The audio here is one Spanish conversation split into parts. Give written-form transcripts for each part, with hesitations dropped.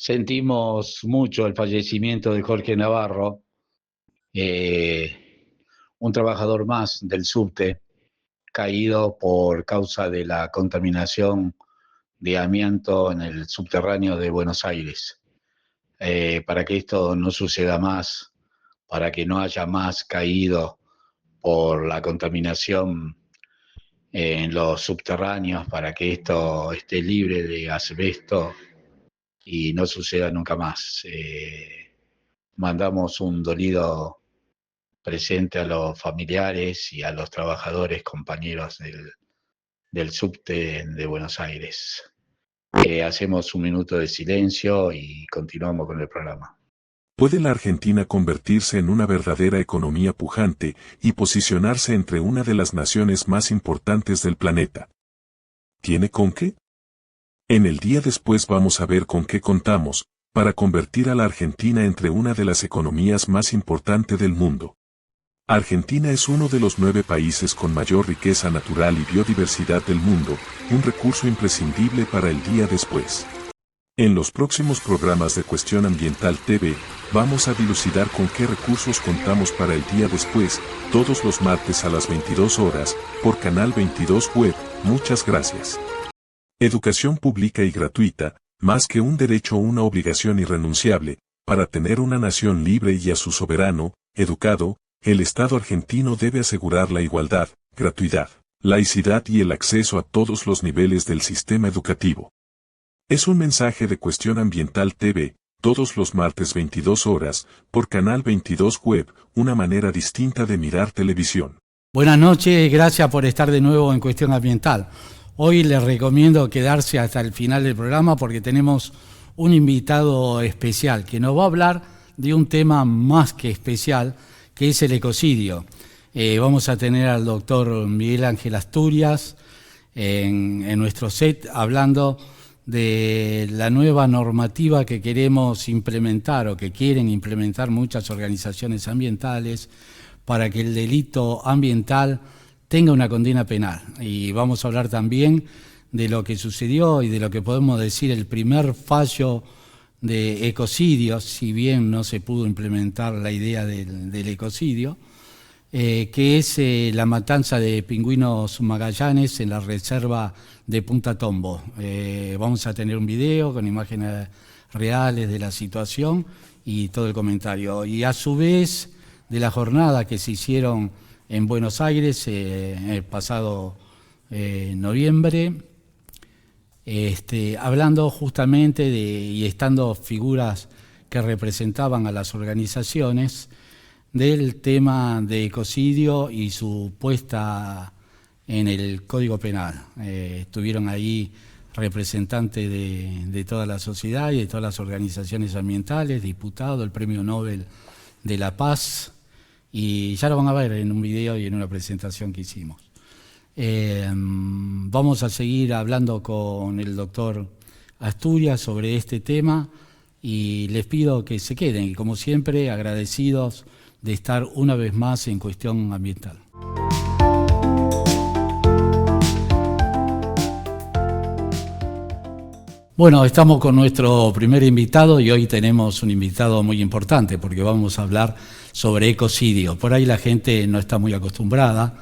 Sentimos mucho el fallecimiento de Jorge Navarro, un trabajador más del subte, caído por causa de la contaminación de amianto en el subterráneo de Buenos Aires. Para que esto no suceda más, para que no haya más caído por la contaminación en los subterráneos, para que esto esté libre de asbesto y no suceda nunca más. Mandamos un dolido presente a los familiares y a los trabajadores, compañeros del subte de Buenos Aires. Hacemos un minuto de silencio y continuamos con el programa. ¿Puede la Argentina convertirse en una verdadera economía pujante y posicionarse entre una de las naciones más importantes del planeta? ¿Tiene con qué? En el día después vamos a ver con qué contamos, para convertir a la Argentina entre una de las economías más importantes del mundo. Argentina es uno de los 9 países con mayor riqueza natural y biodiversidad del mundo, un recurso imprescindible para el día después. En los próximos programas de Cuestión Ambiental TV, vamos a dilucidar con qué recursos contamos para el día después, todos los martes a las 22 horas, por Canal 22 Web. Muchas gracias. Educación pública y gratuita, más que un derecho o una obligación irrenunciable, para tener una nación libre y a su soberano, educado, el Estado argentino debe asegurar la igualdad, gratuidad, laicidad y el acceso a todos los niveles del sistema educativo. Es un mensaje de Cuestión Ambiental TV, todos los martes 22 horas, por Canal 22 Web, una manera distinta de mirar televisión. Buenas noches, gracias por estar de nuevo en Cuestión Ambiental. Hoy les recomiendo quedarse hasta el final del programa porque tenemos un invitado especial que nos va a hablar de un tema más que especial, que es el ecocidio. Vamos a tener al doctor Miguel Ángel Asturias en nuestro set hablando de la nueva normativa que queremos implementar o que quieren implementar muchas organizaciones ambientales para que el delito ambiental tenga una condena penal. Y vamos a hablar también de lo que sucedió y de lo que podemos decir el primer fallo de ecocidio, si bien no se pudo implementar la idea del ecocidio, que es la matanza de pingüinos Magallanes en la reserva de Punta Tombo. Vamos a tener un video con imágenes reales de la situación y todo el comentario. Y a su vez, de la jornada que se hicieron en Buenos Aires el pasado noviembre, hablando justamente y estando figuras que representaban a las organizaciones del tema de ecocidio y su puesta en el Código Penal. Estuvieron ahí representantes de toda la sociedad y de todas las organizaciones ambientales, diputados, el Premio Nobel de la Paz, y ya lo van a ver en un video y en una presentación que hicimos. Vamos a seguir hablando con el doctor Asturias sobre este tema y les pido que se queden y, como siempre, agradecidos de estar una vez más en Cuestión Ambiental. Bueno, estamos con nuestro primer invitado y hoy tenemos un invitado muy importante porque vamos a hablar sobre ecocidio. Por ahí la gente no está muy acostumbrada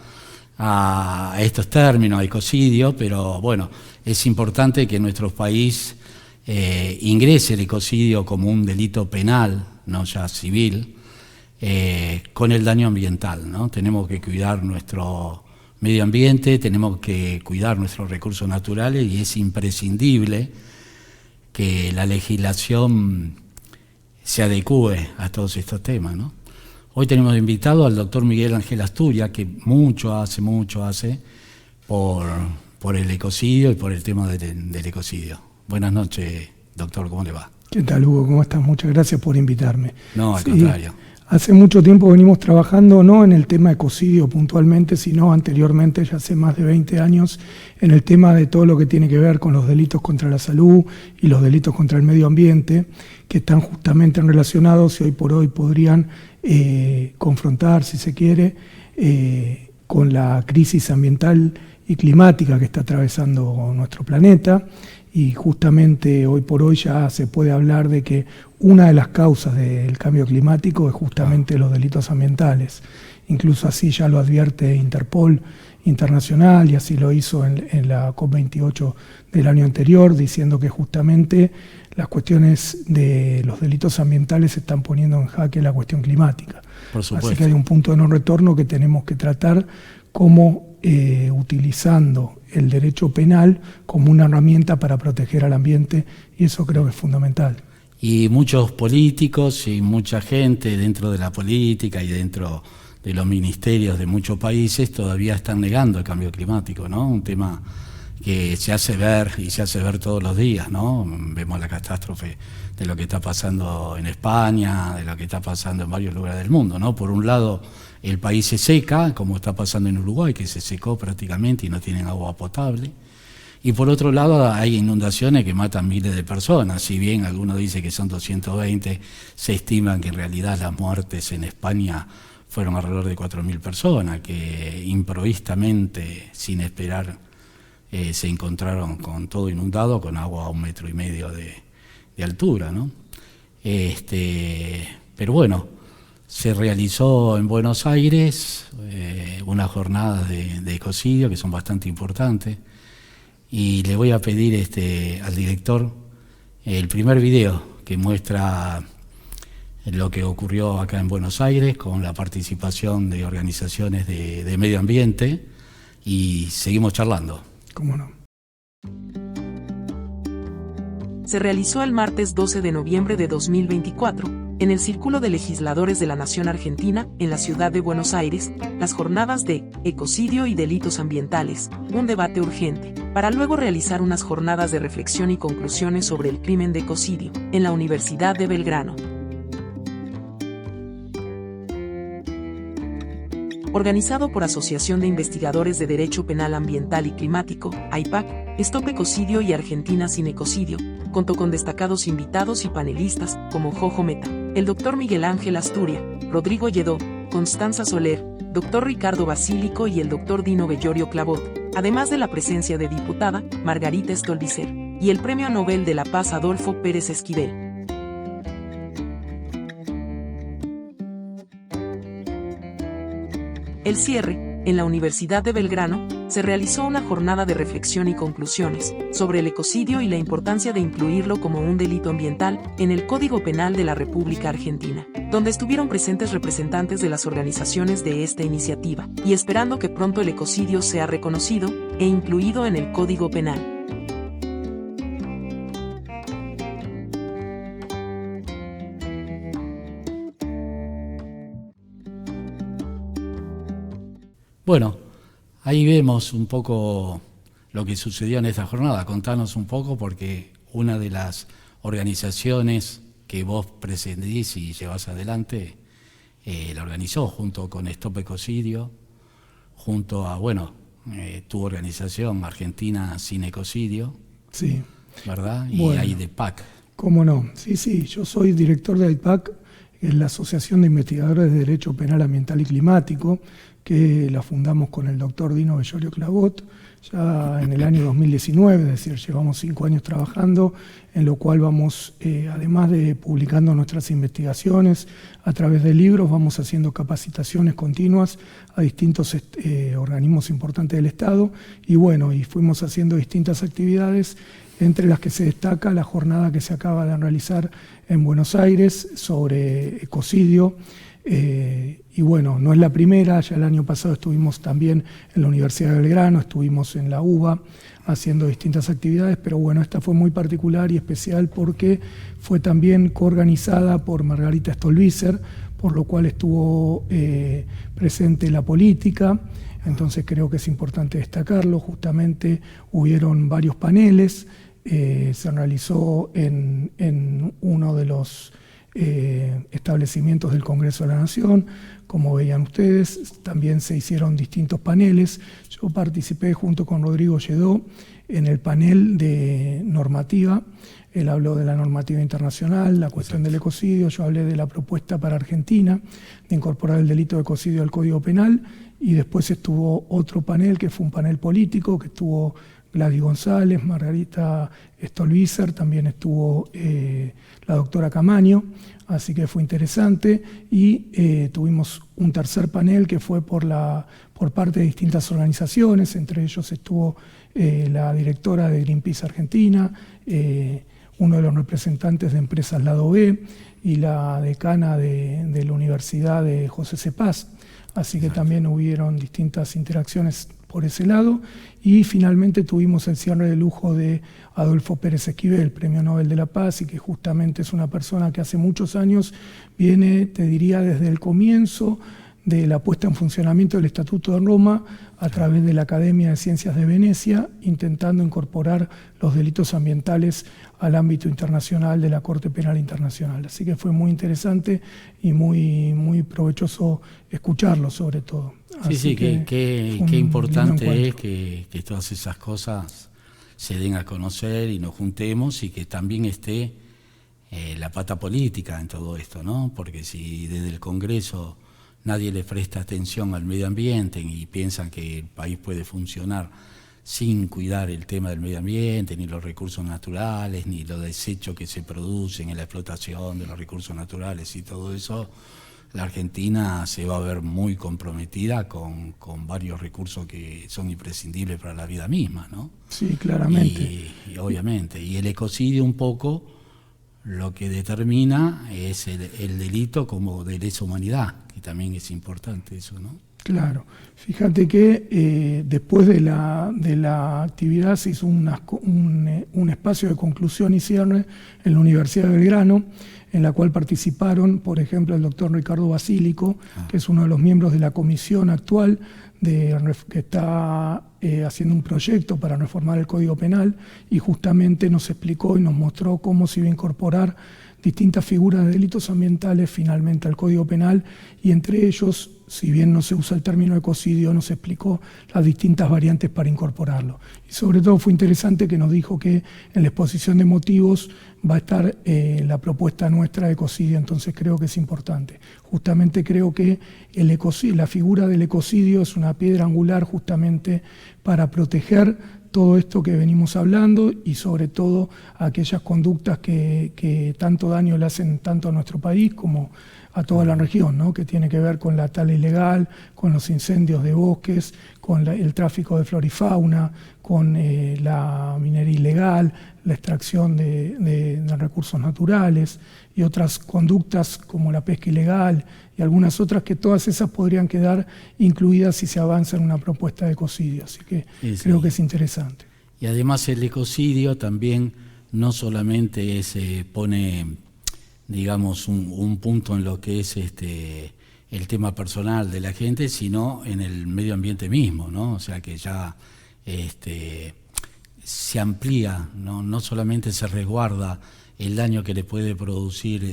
a estos términos, ecocidio, pero bueno, es importante que en nuestro país ingrese el ecocidio como un delito penal, no ya civil, con el daño ambiental, ¿no? Tenemos que cuidar nuestro medio ambiente, tenemos que cuidar nuestros recursos naturales y es imprescindible que la legislación se adecúe a todos estos temas, ¿no? Hoy tenemos invitado al doctor Miguel Ángel Asturias, que mucho hace por el ecocidio y por el tema del ecocidio. Buenas noches, doctor, ¿cómo le va? ¿Qué tal, Hugo? ¿Cómo estás? Muchas gracias por invitarme. No, al contrario. Hace mucho tiempo venimos trabajando no en el tema ecocidio puntualmente, sino anteriormente, ya hace más de 20 años, en el tema de todo lo que tiene que ver con los delitos contra la salud y los delitos contra el medio ambiente, que están justamente relacionados y hoy por hoy podrían confrontar, si se quiere, con la crisis ambiental y climática que está atravesando nuestro planeta y justamente hoy por hoy ya se puede hablar de que una de las causas del cambio climático es justamente los delitos ambientales. Incluso así ya lo advierte Interpol internacional, y así lo hizo en la COP28 del año anterior, diciendo que justamente las cuestiones de los delitos ambientales están poniendo en jaque la cuestión climática. Por supuesto. Así que hay un punto de no retorno que tenemos que tratar como utilizando el derecho penal como una herramienta para proteger al ambiente, y eso creo que es fundamental. Y muchos políticos y mucha gente dentro de la política y dentro de los ministerios de muchos países todavía están negando el cambio climático, ¿no? Un tema que se hace ver y se hace ver todos los días, ¿no? Vemos la catástrofe de lo que está pasando en España, de lo que está pasando en varios lugares del mundo, ¿no? Por un lado, el país se seca, como está pasando en Uruguay, que se secó prácticamente y no tienen agua potable. Y por otro lado, hay inundaciones que matan miles de personas. Si bien algunos dicen que son 220, se estiman que en realidad las muertes en España fueron alrededor de 4.000 personas, que improvistamente, sin esperar, se encontraron con todo inundado, con agua a 1,5 metros de altura, ¿no? Pero bueno, se realizó en Buenos Aires unas jornadas de ecocidio que son bastante importantes, y le voy a pedir al director el primer video que muestra lo que ocurrió acá en Buenos Aires con la participación de organizaciones de medio ambiente, y seguimos charlando. ¿Cómo no? Se realizó el martes 12 de noviembre de 2024, en el Círculo de Legisladores de la Nación Argentina, en la ciudad de Buenos Aires, las jornadas de ecocidio y delitos ambientales, un debate urgente, para luego realizar unas jornadas de reflexión y conclusiones sobre el crimen de ecocidio, en la Universidad de Belgrano. Organizado por Asociación de Investigadores de Derecho Penal Ambiental y Climático, AIPAC, Stop Ecocidio y Argentina sin Ecocidio, contó con destacados invitados y panelistas, como Jojo Meta, el Dr. Miguel Ángel Asturia, Rodrigo Lledó, Constanza Soler, Dr. Ricardo Basílico y el Dr. Dino Bellorio Clavot, además de la presencia de diputada Margarita Stolbizer, y el Premio Nobel de la Paz Adolfo Pérez Esquivel. El cierre, en la Universidad de Belgrano, se realizó una jornada de reflexión y conclusiones sobre el ecocidio y la importancia de incluirlo como un delito ambiental en el Código Penal de la República Argentina, donde estuvieron presentes representantes de las organizaciones de esta iniciativa, y esperando que pronto el ecocidio sea reconocido e incluido en el Código Penal. Bueno, ahí vemos un poco lo que sucedió en esta jornada. Contanos un poco, porque una de las organizaciones que vos presidís y llevás adelante la organizó junto con Stop Ecocidio, junto a, tu organización Argentina sin Ecocidio. Sí. ¿Verdad? Bueno, y AIDEPAC. ¿Cómo no? Sí, yo soy director de AIPAC, es la Asociación de Investigadores de Derecho Penal Ambiental y Climático, que la fundamos con el doctor Dino Bellorio Clavot ya en el año 2019, es decir, llevamos 5 años trabajando, en lo cual vamos, además de publicando nuestras investigaciones a través de libros, vamos haciendo capacitaciones continuas a distintos organismos importantes del Estado, y fuimos haciendo distintas actividades, entre las que se destaca la jornada que se acaba de realizar en Buenos Aires sobre ecocidio. No es la primera, ya el año pasado estuvimos también en la Universidad de Belgrano, estuvimos en la UBA haciendo distintas actividades, pero esta fue muy particular y especial porque fue también coorganizada por Margarita Stolbizer, por lo cual estuvo presente la política. Entonces creo que es importante destacarlo. Justamente hubieron varios paneles, se realizó en uno de los establecimientos del Congreso de la Nación. Como veían ustedes, también se hicieron distintos paneles. Yo participé junto con Rodrigo Lledó en el panel de normativa. Él habló de la normativa internacional, la cuestión del ecocidio. Yo hablé de la propuesta para Argentina de incorporar el delito de ecocidio al Código Penal, y después estuvo otro panel que fue un panel político, que estuvo Gladys González, Margarita Stolbizer, también estuvo la doctora Camaño, así que fue interesante, y tuvimos un tercer panel que fue por parte de distintas organizaciones, entre ellos estuvo la directora de Greenpeace Argentina, uno de los representantes de Empresas Lado B y la decana de la Universidad de José C. Paz, así que también hubieron distintas interacciones por ese lado, y finalmente tuvimos el cierre de lujo de Adolfo Pérez Esquivel, Premio Nobel de la Paz, y que justamente es una persona que hace muchos años viene, te diría, desde el comienzo de la puesta en funcionamiento del Estatuto de Roma a través de la Academia de Ciencias de Venecia, intentando incorporar los delitos ambientales al ámbito internacional de la Corte Penal Internacional. Así que fue muy interesante y muy provechoso escucharlo, sobre todo. Sí, qué importante es que todas esas cosas se den a conocer y nos juntemos, y que también esté la pata política en todo esto, ¿no? Porque si desde el Congreso nadie le presta atención al medio ambiente y piensan que el país puede funcionar sin cuidar el tema del medio ambiente, ni los recursos naturales, ni los desechos que se producen en la explotación de los recursos naturales y todo eso, la Argentina se va a ver muy comprometida con varios recursos que son imprescindibles para la vida misma, ¿no? Sí, claramente. Y obviamente, y el ecocidio un poco lo que determina es el delito como de lesa humanidad, que también es importante eso, ¿no? Claro. Fíjate que después de la actividad se hizo un espacio de conclusión y cierre en la Universidad de Belgrano, en la cual participaron, por ejemplo, el doctor Ricardo Basílico, que es uno de los miembros de la comisión actual que está haciendo un proyecto para reformar el Código Penal, y justamente nos explicó y nos mostró cómo se iba a incorporar distintas figuras de delitos ambientales finalmente al Código Penal, y entre ellos, si bien no se usa el término ecocidio, nos explicó las distintas variantes para incorporarlo. Y sobre todo fue interesante que nos dijo que en la exposición de motivos va a estar la propuesta nuestra de ecocidio, entonces creo que es importante. Justamente creo que la figura del ecocidio es una piedra angular justamente para proteger todo esto que venimos hablando, y sobre todo aquellas conductas que tanto daño le hacen tanto a nuestro país como a toda la región, ¿no? Que tiene que ver con la tala ilegal, con los incendios de bosques, con el tráfico de flora y fauna, con la minería ilegal, la extracción de recursos naturales y otras conductas como la pesca ilegal y algunas otras, que todas esas podrían quedar incluidas si se avanza en una propuesta de ecocidio. Así que creo que es interesante. Y además el ecocidio también no solamente se pone, digamos, un punto en lo que es el tema personal de la gente, sino en el medio ambiente mismo, ¿no? O sea que ya se amplía, no solamente se resguarda el daño que le puede producir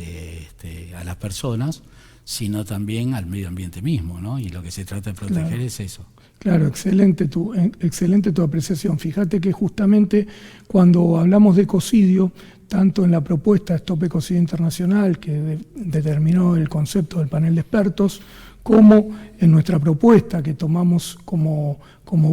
a las personas, sino también al medio ambiente mismo, ¿no? Y lo que se trata de proteger es eso. Claro, excelente tu apreciación. Fíjate que justamente cuando hablamos de ecocidio, tanto en la propuesta de Stop Ecocidio Internacional, que determinó el concepto del panel de expertos, como en nuestra propuesta, que tomamos como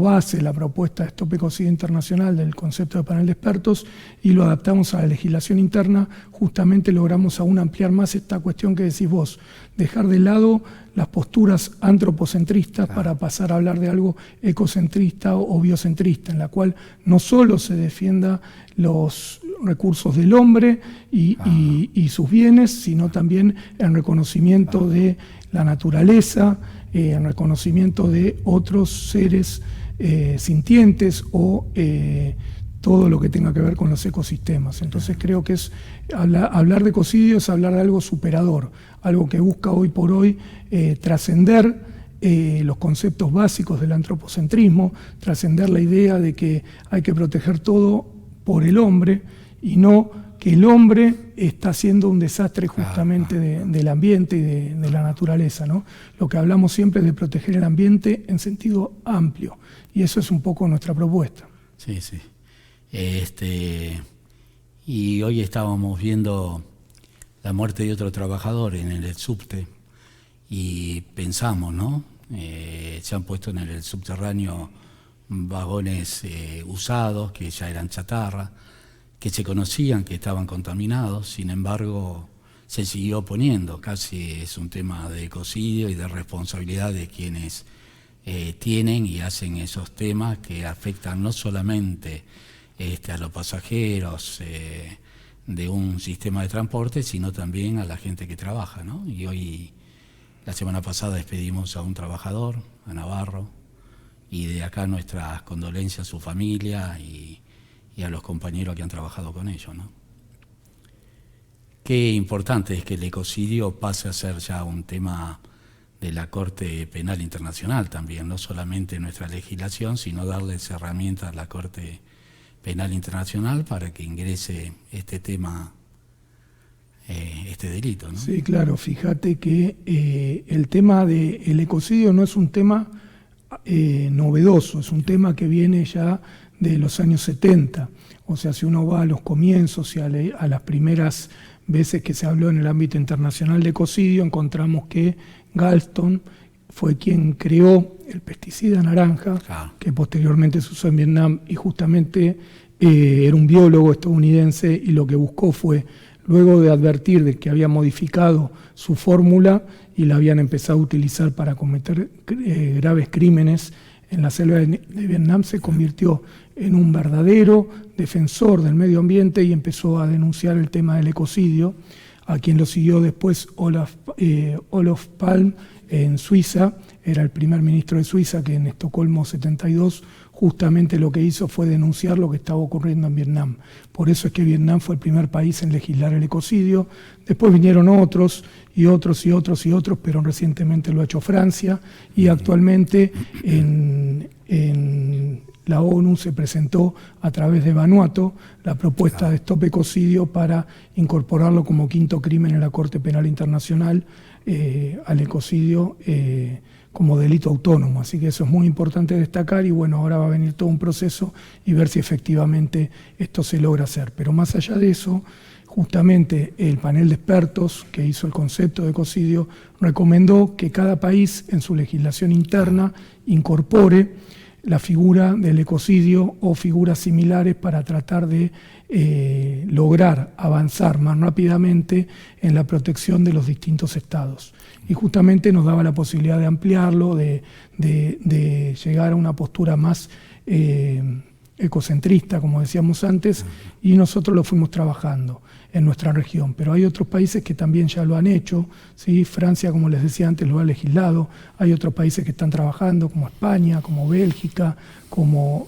base la propuesta de Stop Ecocidio Internacional del concepto de panel de expertos y lo adaptamos a la legislación interna, justamente logramos aún ampliar más esta cuestión que decís vos, dejar de lado las posturas antropocentristas para pasar a hablar de algo ecocentrista o biocentrista, en la cual no solo se defienda los recursos del hombre y sus bienes, sino también en reconocimiento de la naturaleza, en reconocimiento de otros seres sintientes o todo lo que tenga que ver con los ecosistemas. Entonces creo que hablar de ecocidio es hablar de algo superador, algo que busca hoy por hoy trascender los conceptos básicos del antropocentrismo, trascender la idea de que hay que proteger todo por el hombre y no que el hombre está haciendo un desastre justamente del ambiente y de la naturaleza, ¿no? Lo que hablamos siempre es de proteger el ambiente en sentido amplio, y eso es un poco nuestra propuesta. Sí, sí. Y hoy estábamos viendo la muerte de otro trabajador en el subte y pensamos, ¿no? Se han puesto en el subterráneo vagones usados que ya eran chatarra, que se conocían que estaban contaminados, sin embargo se siguió poniendo. Casi es un tema de ecocidio y de responsabilidad de quienes tienen y hacen esos temas que afectan no solamente a los pasajeros de un sistema de transporte, sino también a la gente que trabaja, ¿no? Y hoy, la semana pasada, despedimos a un trabajador, a Navarro, y de acá nuestras condolencias a su familia y a los compañeros que han trabajado con ellos, ¿no? Qué importante es que el ecocidio pase a ser ya un tema de la Corte Penal Internacional también, no solamente nuestra legislación, sino darles herramientas a la Corte Penal Internacional para que ingrese este tema, este delito, ¿no? Sí, claro, fíjate que el tema del ecocidio no es un tema novedoso, es un tema que viene ya de los años 70. O sea, si uno va a los comienzos y a las primeras veces que se habló en el ámbito internacional de ecocidio, encontramos que Galston fue quien creó el pesticida naranja, que posteriormente se usó en Vietnam, y justamente era un biólogo estadounidense, y lo que buscó fue, luego de advertir de que había modificado su fórmula y la habían empezado a utilizar para cometer graves crímenes en la selva de Vietnam, se convirtió en un verdadero defensor del medio ambiente y empezó a denunciar el tema del ecocidio, a quien lo siguió después Olof Palme en Suiza. Era el primer ministro de Suiza que en Estocolmo 72 justamente lo que hizo fue denunciar lo que estaba ocurriendo en Vietnam. Por eso es que Vietnam fue el primer país en legislar el ecocidio. Después vinieron otros y otros y otros y otros, pero recientemente lo ha hecho Francia, y actualmente en la ONU se presentó a través de Vanuatu la propuesta de Stop Ecocidio para incorporarlo como quinto crimen en la Corte Penal Internacional, al ecocidio como delito autónomo. Así que eso es muy importante destacar, y bueno, ahora va a venir todo un proceso y ver si efectivamente esto se logra hacer. Pero más allá de eso, justamente el panel de expertos que hizo el concepto de ecocidio recomendó que cada país en su legislación interna incorpore la figura del ecocidio o figuras similares para tratar de lograr avanzar más rápidamente en la protección de los distintos estados. Y justamente nos daba la posibilidad de ampliarlo, de llegar a una postura más ecocentrista, como decíamos antes, y nosotros lo fuimos trabajando en nuestra región. Pero hay otros países que también ya lo han hecho, ¿sí? Francia, como les decía antes, lo ha legislado. Hay otros países que están trabajando, como España, como Bélgica, como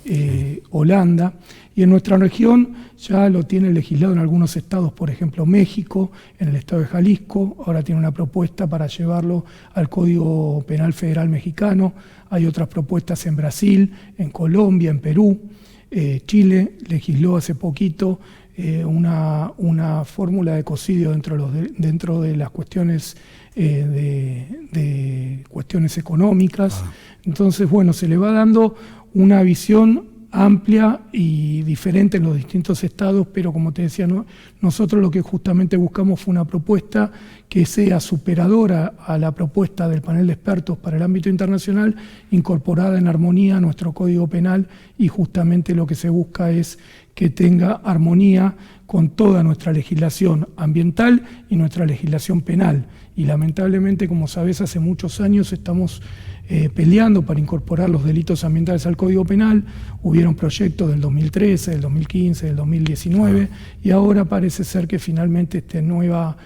Holanda. Y en nuestra región ya lo tiene legislado en algunos estados, por ejemplo México, en el estado de Jalisco. Ahora tiene una propuesta para llevarlo al Código Penal Federal Mexicano. Hay otras propuestas en Brasil, en Colombia, en Perú. Chile legisló hace poquito una fórmula de ecocidio dentro de las cuestiones de cuestiones económicas. Entonces, bueno, se le va dando una visión amplia y diferente en los distintos estados, pero como te decía, nosotros lo que justamente buscamos fue una propuesta que sea superadora a la propuesta del panel de expertos para el ámbito internacional, incorporada en armonía a nuestro Código Penal, y justamente lo que se busca es que tenga armonía con toda nuestra legislación ambiental y nuestra legislación penal. Y lamentablemente, como sabes, hace muchos años estamos peleando para incorporar los delitos ambientales al Código Penal. Hubieron proyectos del 2013, del 2015, del 2019, y ahora parece ser que finalmente esta nueva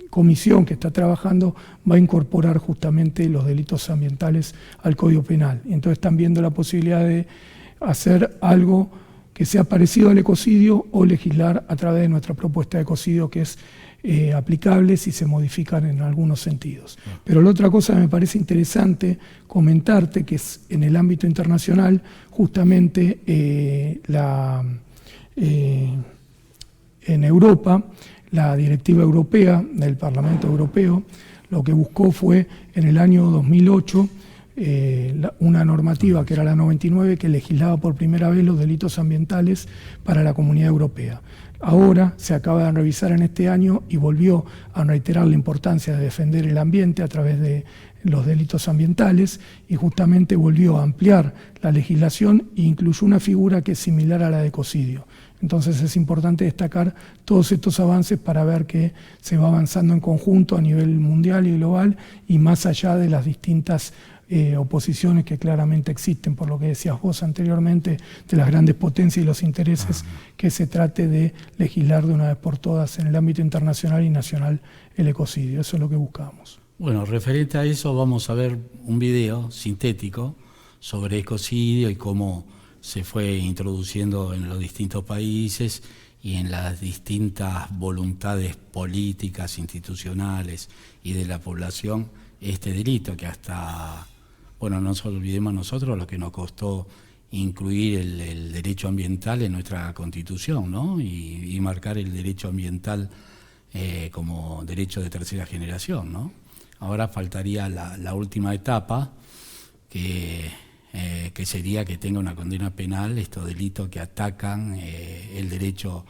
comisión que está trabajando va a incorporar justamente los delitos ambientales al Código Penal. Y entonces están viendo la posibilidad de hacer algo que sea parecido al ecocidio, o legislar a través de nuestra propuesta de ecocidio, que es aplicable si se modifican en algunos sentidos. Pero la otra cosa que me parece interesante comentarte, que es en el ámbito internacional, justamente en Europa, la directiva europea del Parlamento Europeo lo que buscó fue, en el año 2008, una normativa que era la 99 que legislaba por primera vez los delitos ambientales para la Comunidad Europea. Ahora se acaba de revisar en este año y volvió a reiterar la importancia de defender el ambiente a través de los delitos ambientales y justamente volvió a ampliar la legislación e incluyó una figura que es similar a la de ecocidio. Entonces es importante destacar todos estos avances para ver que se va avanzando en conjunto a nivel mundial y global y más allá de las distintas oposiciones que claramente existen, por lo que decías vos anteriormente, de las grandes potencias y los intereses, que se trate de legislar de una vez por todas en el ámbito internacional y nacional el ecocidio. Eso es lo que buscamos. Bueno, referente a eso vamos a ver un video sintético sobre ecocidio y cómo se fue introduciendo en los distintos países y en las distintas voluntades políticas, institucionales y de la población este delito que hasta, bueno, no nos olvidemos nosotros lo que nos costó incluir el derecho ambiental en nuestra Constitución, ¿no? Y marcar el derecho ambiental como derecho de tercera generación, ¿no? Ahora faltaría la última etapa, que sería que tenga una condena penal estos delitos que atacan el derecho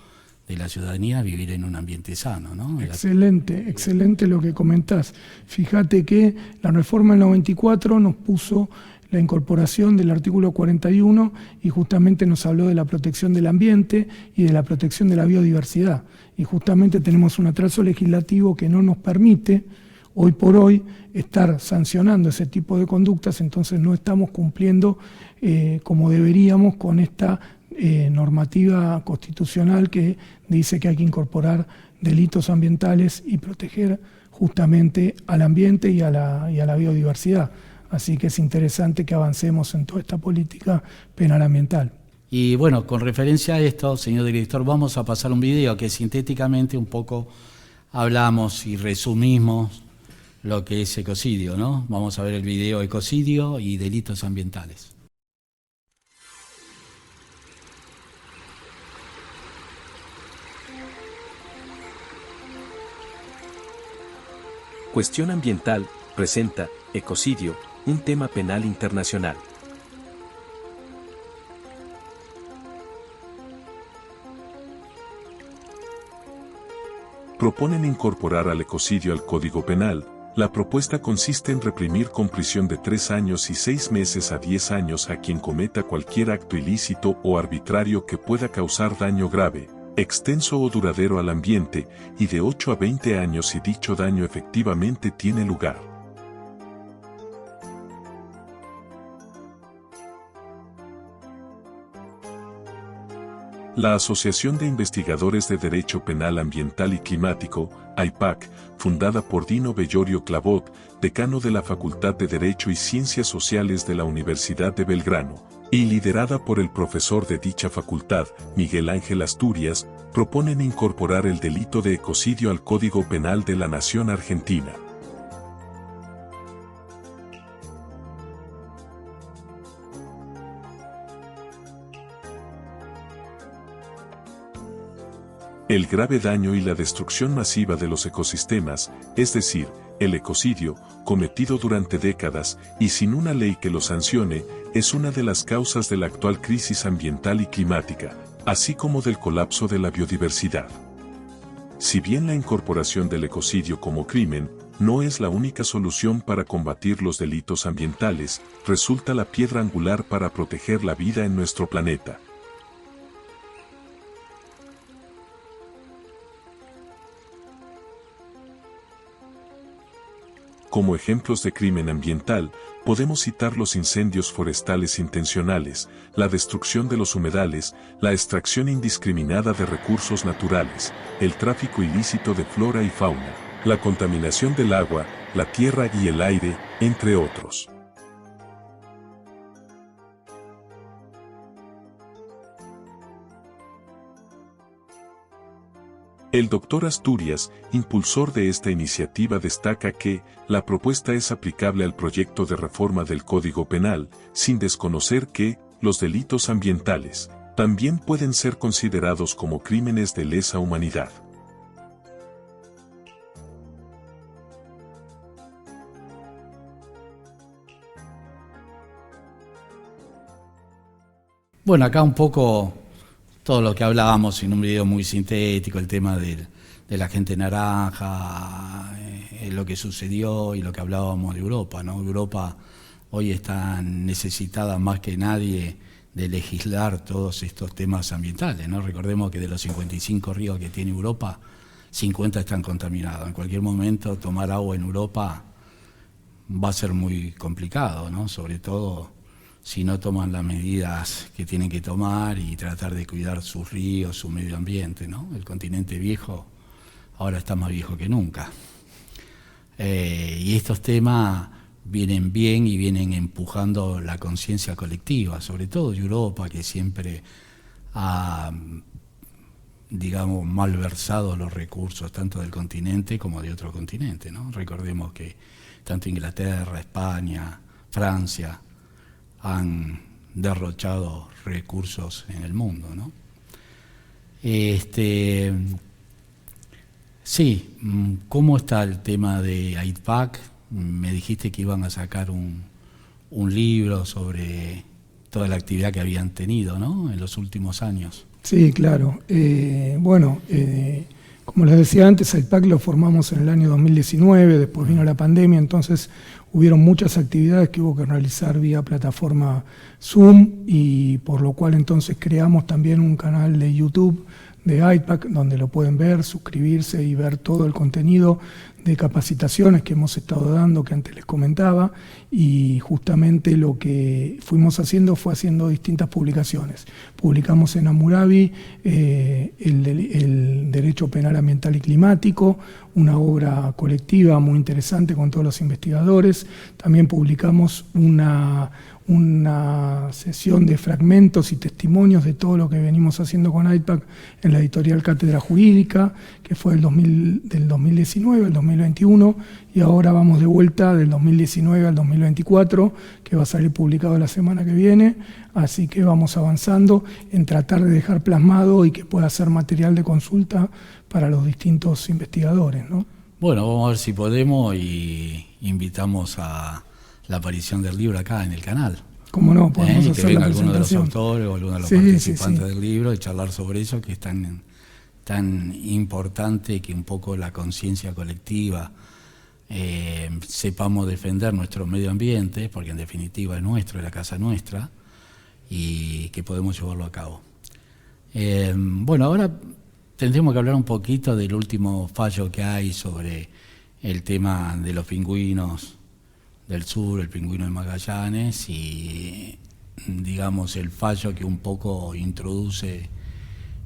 de la ciudadanía a vivir en un ambiente sano, ¿no? Excelente, excelente lo que comentás. Fíjate que la reforma del 94 nos puso la incorporación del artículo 41 y justamente nos habló de la protección del ambiente y de la protección de la biodiversidad. Y justamente tenemos un atraso legislativo que no nos permite hoy por hoy estar sancionando ese tipo de conductas, entonces no estamos cumpliendo como deberíamos con esta normativa constitucional que dice que hay que incorporar delitos ambientales y proteger justamente al ambiente y a la biodiversidad. Así que es interesante que avancemos en toda esta política penal ambiental. Y bueno, con referencia a esto, señor director, vamos a pasar un video que sintéticamente un poco hablamos y resumimos lo que es ecocidio, ¿no? Vamos a ver el video ecocidio y delitos ambientales. Cuestión Ambiental presenta Ecocidio, un tema penal internacional. Proponen incorporar al ecocidio al Código Penal. La propuesta consiste en reprimir con prisión de 3 años y 6 meses a 10 años a quien cometa cualquier acto ilícito o arbitrario que pueda causar daño grave, extenso o duradero al ambiente, y de 8 a 20 años si dicho daño efectivamente tiene lugar. La Asociación de Investigadores de Derecho Penal Ambiental y Climático, AIPAC, fundada por Dino Bellorio Clavot, decano de la Facultad de Derecho y Ciencias Sociales de la Universidad de Belgrano, y liderada por el profesor de dicha facultad, Miguel Ángel Asturias, proponen incorporar el delito de ecocidio al Código Penal de la Nación Argentina. El grave daño y la destrucción masiva de los ecosistemas, es decir, el ecocidio, cometido durante décadas y sin una ley que lo sancione, es una de las causas de la actual crisis ambiental y climática, así como del colapso de la biodiversidad. Si bien la incorporación del ecocidio como crimen no es la única solución para combatir los delitos ambientales, resulta la piedra angular para proteger la vida en nuestro planeta. Como ejemplos de crimen ambiental, podemos citar los incendios forestales intencionales, la destrucción de los humedales, la extracción indiscriminada de recursos naturales, el tráfico ilícito de flora y fauna, la contaminación del agua, la tierra y el aire, entre otros. El doctor Asturias, impulsor de esta iniciativa, destaca que la propuesta es aplicable al proyecto de reforma del Código Penal, sin desconocer que los delitos ambientales también pueden ser considerados como crímenes de lesa humanidad. Bueno, acá un poco todo lo que hablábamos en un video muy sintético, el tema de la gente naranja, lo que sucedió y lo que hablábamos de Europa, ¿no? Europa hoy está necesitada más que nadie de legislar todos estos temas ambientales, ¿no? Recordemos que de los 55 ríos que tiene Europa, 50 están contaminados. En cualquier momento tomar agua en Europa va a ser muy complicado, ¿no? Sobre todo si no toman las medidas que tienen que tomar y tratar de cuidar sus ríos, su medio ambiente, ¿no? El continente viejo ahora está más viejo que nunca. Y estos temas vienen bien y vienen empujando la conciencia colectiva, sobre todo de Europa, que siempre ha, digamos, malversado los recursos tanto del continente como de otro continente, ¿no? Recordemos que tanto Inglaterra, España, Francia han derrochado recursos en el mundo, ¿no? Sí, ¿cómo está el tema de AIPAC? Me dijiste que iban a sacar un libro sobre toda la actividad que habían tenido, ¿no?, en los últimos años. Sí, claro. Como les decía antes, AIPAC lo formamos en el año 2019, después vino la pandemia, entonces hubieron muchas actividades que hubo que realizar vía plataforma Zoom, y por lo cual entonces creamos también un canal de YouTube de AIPAC, donde lo pueden ver, suscribirse y ver todo el contenido de capacitaciones que hemos estado dando, que antes les comentaba, y justamente lo que fuimos haciendo fue haciendo distintas publicaciones. Publicamos en Hammurabi el Derecho Penal Ambiental y Climático, una obra colectiva muy interesante con todos los investigadores. También publicamos una sesión de fragmentos y testimonios de todo lo que venimos haciendo con AIPAC en la editorial Cátedra Jurídica, que fue del 2019 al 2021, y ahora vamos de vuelta del 2019 al 2024, que va a salir publicado la semana que viene, así que vamos avanzando en tratar de dejar plasmado y que pueda ser material de consulta para los distintos investigadores, ¿no? Bueno, vamos a ver si podemos y invitamos a la aparición del libro acá en el canal. ¿Cómo no? Podemos Que hacer venga la alguno de los presentación. autores o alguno de los Sí, participantes sí. del libro y charlar sobre eso, que es tan importante que un poco la conciencia colectiva sepamos defender nuestro medio ambiente, porque en definitiva es nuestro, es la casa nuestra, y que podemos llevarlo a cabo. Bueno, ahora tendremos que hablar un poquito del último fallo que hay sobre el tema de los pingüinos del sur, el pingüino de Magallanes, y digamos el fallo que un poco introduce,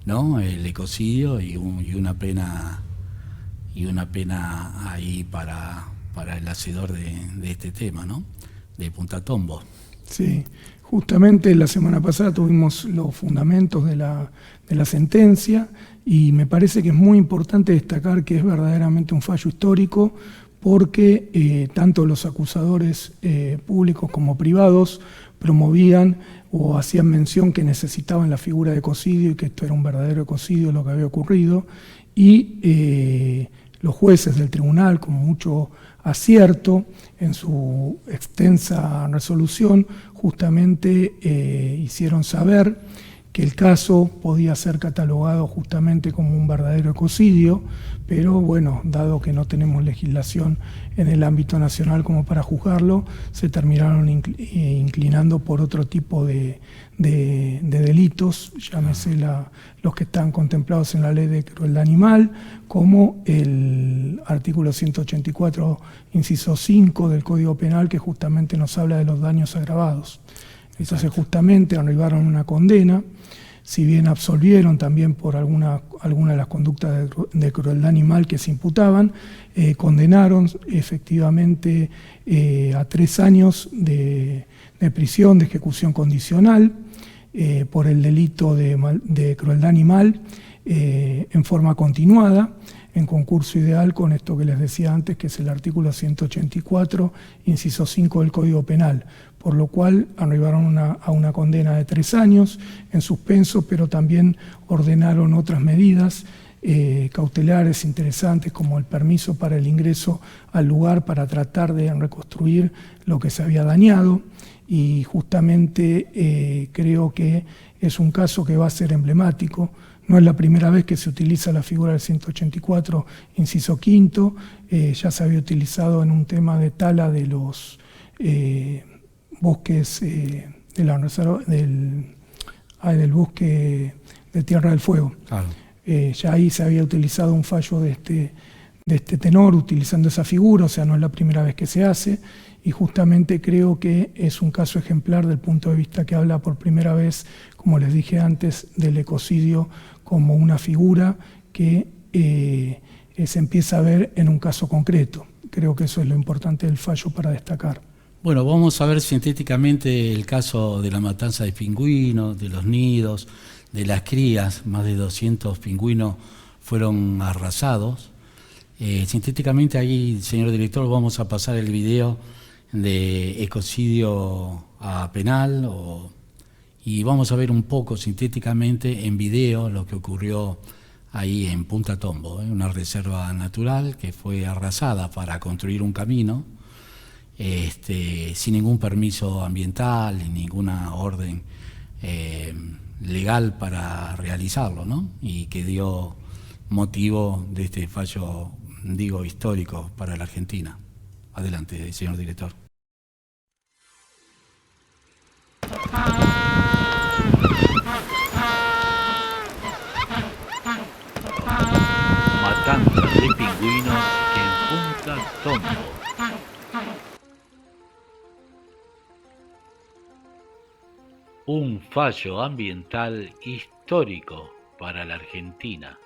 ¿no?, el ecocidio y una pena ahí para el hacedor de este tema, ¿no?, de Punta Tombo. Sí, justamente la semana pasada tuvimos los fundamentos de la sentencia, y me parece que es muy importante destacar que es verdaderamente un fallo histórico, porque tanto los acusadores públicos como privados promovían o hacían mención que necesitaban la figura de ecocidio y que esto era un verdadero ecocidio lo que había ocurrido, y los jueces del tribunal, con mucho acierto en su extensa resolución, justamente hicieron saber que el caso podía ser catalogado justamente como un verdadero ecocidio, pero bueno, dado que no tenemos legislación en el ámbito nacional como para juzgarlo, se terminaron inclinando por otro tipo de delitos, llámese los que están contemplados en la ley de crueldad animal, como el artículo 184, inciso 5 del Código Penal, que justamente nos habla de los daños agravados. Entonces justamente arribaron a una condena, si bien absolvieron también por alguna de las conductas de crueldad animal que se imputaban, condenaron efectivamente a 3 años de prisión, de ejecución condicional, por el delito de crueldad animal en forma continuada, en concurso ideal con esto que les decía antes, que es el artículo 184, inciso 5 del Código Penal, por lo cual arribaron a una condena de 3 años en suspenso, pero también ordenaron otras medidas cautelares interesantes, como el permiso para el ingreso al lugar para tratar de reconstruir lo que se había dañado, y justamente creo que es un caso que va a ser emblemático. No es la primera vez que se utiliza la figura del 184, inciso quinto, ya se había utilizado en un tema de tala de los bosques de la reserva, del bosque de Tierra del Fuego. Claro. Ya ahí se había utilizado un fallo de este tenor, utilizando esa figura, o sea, no es la primera vez que se hace, y justamente creo que es un caso ejemplar del punto de vista que habla por primera vez, como les dije antes, del ecocidio como una figura que se empieza a ver en un caso concreto. Creo que eso es lo importante del fallo para destacar. Bueno, vamos a ver sintéticamente el caso de la matanza de pingüinos, de los nidos, de las crías. Más de 200 pingüinos fueron arrasados. Sintéticamente ahí, señor director, vamos a pasar el video de ecocidio a penal y vamos a ver un poco sintéticamente en video lo que ocurrió ahí en Punta Tombo, una reserva natural que fue arrasada para construir un camino sin ningún permiso ambiental ni ninguna orden legal para realizarlo, ¿no? Y que dio motivo de este fallo, digo, histórico para la Argentina. Adelante, señor director. Matanza de pingüinos en Punta Tombo. Un fallo ambiental histórico para la Argentina.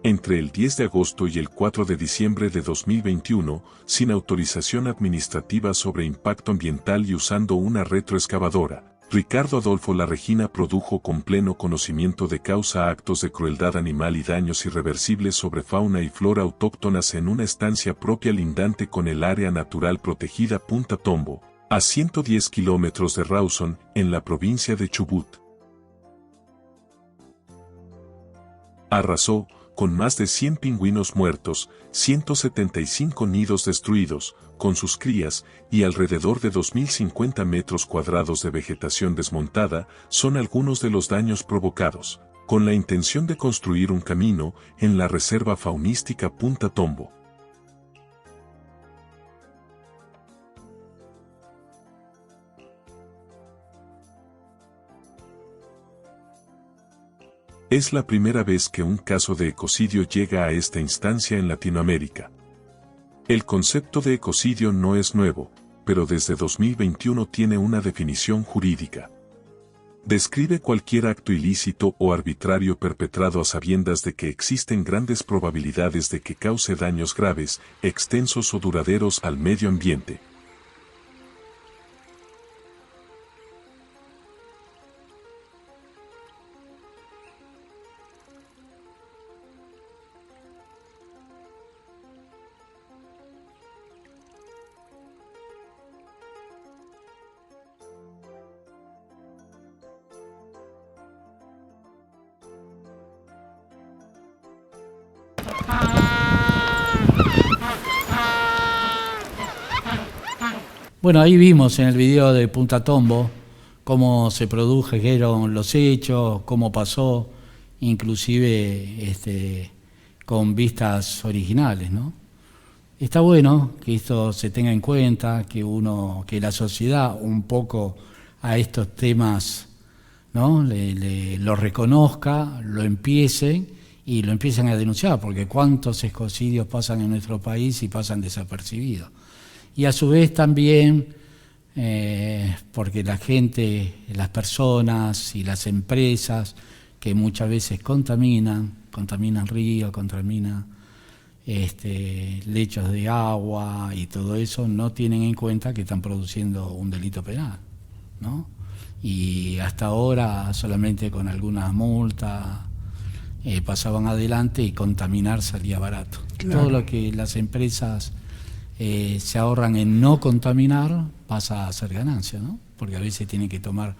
Entre el 10 de agosto y el 4 de diciembre de 2021, sin autorización administrativa sobre impacto ambiental y usando una retroexcavadora, Ricardo Adolfo La Regina produjo con pleno conocimiento de causa actos de crueldad animal y daños irreversibles sobre fauna y flora autóctonas en una estancia propia lindante con el área natural protegida Punta Tombo, a 110 kilómetros de Rawson, en la provincia de Chubut. Arrasó, con más de 100 pingüinos muertos, 175 nidos destruidos, con sus crías, y alrededor de 2.050 metros cuadrados de vegetación desmontada, son algunos de los daños provocados, con la intención de construir un camino en la Reserva Faunística Punta Tombo. Es la primera vez que un caso de ecocidio llega a esta instancia en Latinoamérica. El concepto de ecocidio no es nuevo, pero desde 2021 tiene una definición jurídica. Describe cualquier acto ilícito o arbitrario perpetrado a sabiendas de que existen grandes probabilidades de que cause daños graves, extensos o duraderos al medio ambiente. Bueno, ahí vimos en el video de Punta Tombo cómo se produjeron los hechos, cómo pasó, inclusive con vistas originales, ¿no? Está bueno que esto se tenga en cuenta, que la sociedad un poco a estos temas, ¿no? lo reconozca, lo empiecen y lo empiecen a denunciar, porque cuántos ecocidios pasan en nuestro país y pasan desapercibidos. Y a su vez también, porque la gente, las personas y las empresas que muchas veces contaminan ríos, contaminan lechos de agua y todo eso, no tienen en cuenta que están produciendo un delito penal, ¿no? Y hasta ahora solamente con algunas multas pasaban adelante y contaminar salía barato. Claro. Todo lo que las empresas se ahorran en no contaminar pasa a ser ganancia, ¿no? Porque a veces tienen que tomar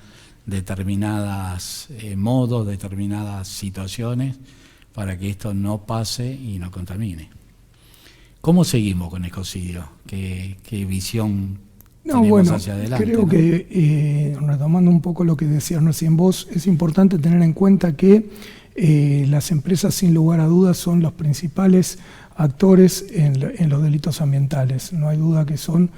determinadas modos, determinadas situaciones, para que esto no pase y no contamine. ¿Cómo seguimos con ecocidio? ¿Qué visión tenemos hacia adelante? Creo que, retomando un poco lo que decías recién vos, es importante tener en cuenta que las empresas, sin lugar a dudas, son los principales actores en los delitos ambientales. No hay duda que son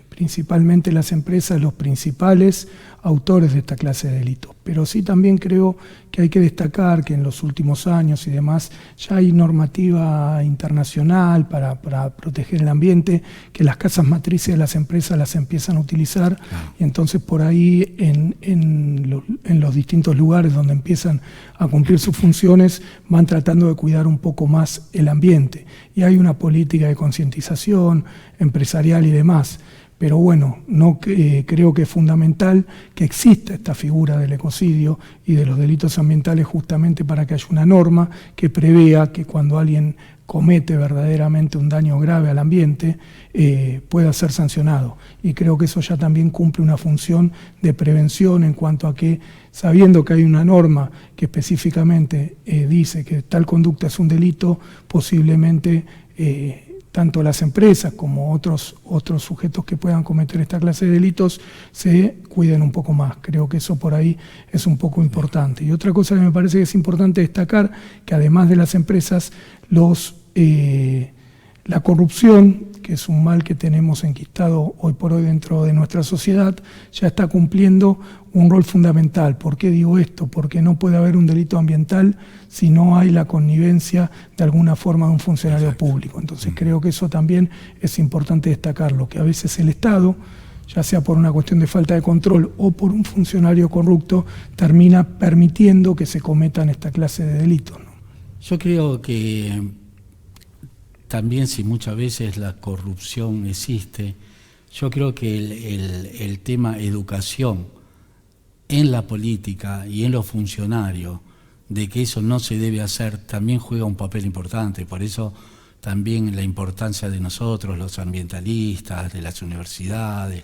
principalmente las empresas los principales autores de esta clase de delitos. Pero sí también creo que hay que destacar que en los últimos años y demás ya hay normativa internacional para proteger el ambiente, que las casas matrices de las empresas las empiezan a utilizar, y entonces por ahí en los distintos lugares donde empiezan a cumplir sus funciones van tratando de cuidar un poco más el ambiente. Y hay una política de concientización empresarial y demás. Pero bueno, creo que es fundamental que exista esta figura del ecocidio y de los delitos ambientales, justamente para que haya una norma que prevea que cuando alguien comete verdaderamente un daño grave al ambiente pueda ser sancionado. Y creo que eso ya también cumple una función de prevención en cuanto a que, sabiendo que hay una norma que específicamente dice que tal conducta es un delito, posiblemente tanto las empresas como otros sujetos que puedan cometer esta clase de delitos se cuiden un poco más. Creo que eso por ahí es un poco importante. Y otra cosa que me parece que es importante destacar, que además de las empresas, la corrupción, que es un mal que tenemos enquistado hoy por hoy dentro de nuestra sociedad, ya está cumpliendo un rol fundamental. ¿Por qué digo esto? Porque no puede haber un delito ambiental si no hay la connivencia de alguna forma de un funcionario público. Entonces creo que eso también es importante destacarlo, que a veces el Estado, ya sea por una cuestión de falta de control o por un funcionario corrupto, termina permitiendo que se cometan esta clase de delitos, ¿no? Yo creo que también, si muchas veces la corrupción existe, yo creo que el tema educación en la política y en los funcionarios, de que eso no se debe hacer, también juega un papel importante. Por eso también la importancia de nosotros, los ambientalistas, de las universidades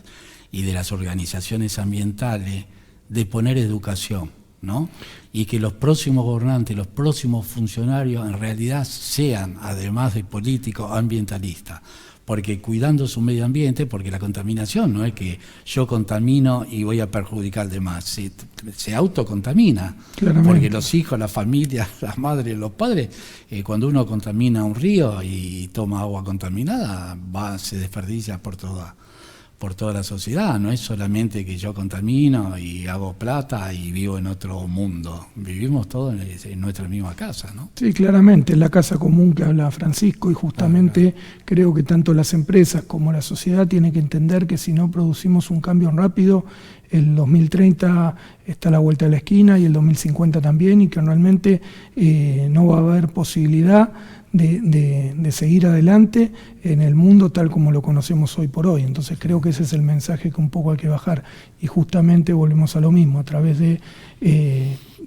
y de las organizaciones ambientales, de poner educación, ¿no? Y que los próximos gobernantes, los próximos funcionarios en realidad sean, además de políticos, ambientalistas, porque cuidando su medio ambiente, porque la contaminación no es que yo contamino y voy a perjudicar al demás, se autocontamina, porque los hijos, la familia, las madres, los padres, cuando uno contamina un río y toma agua contaminada, se desperdicia por toda la sociedad. No es solamente que yo contamino y hago plata y vivo en otro mundo, vivimos todos en nuestra misma casa, ¿no? Sí, claramente, es la casa común que habla Francisco, y justamente creo que tanto las empresas como la sociedad tienen que entender que si no producimos un cambio rápido, el 2030 está a la vuelta de la esquina y el 2050 también, y que realmente no va a haber posibilidad de seguir adelante en el mundo tal como lo conocemos hoy por hoy. Entonces creo que ese es el mensaje que un poco hay que bajar, y justamente volvemos a lo mismo, a través de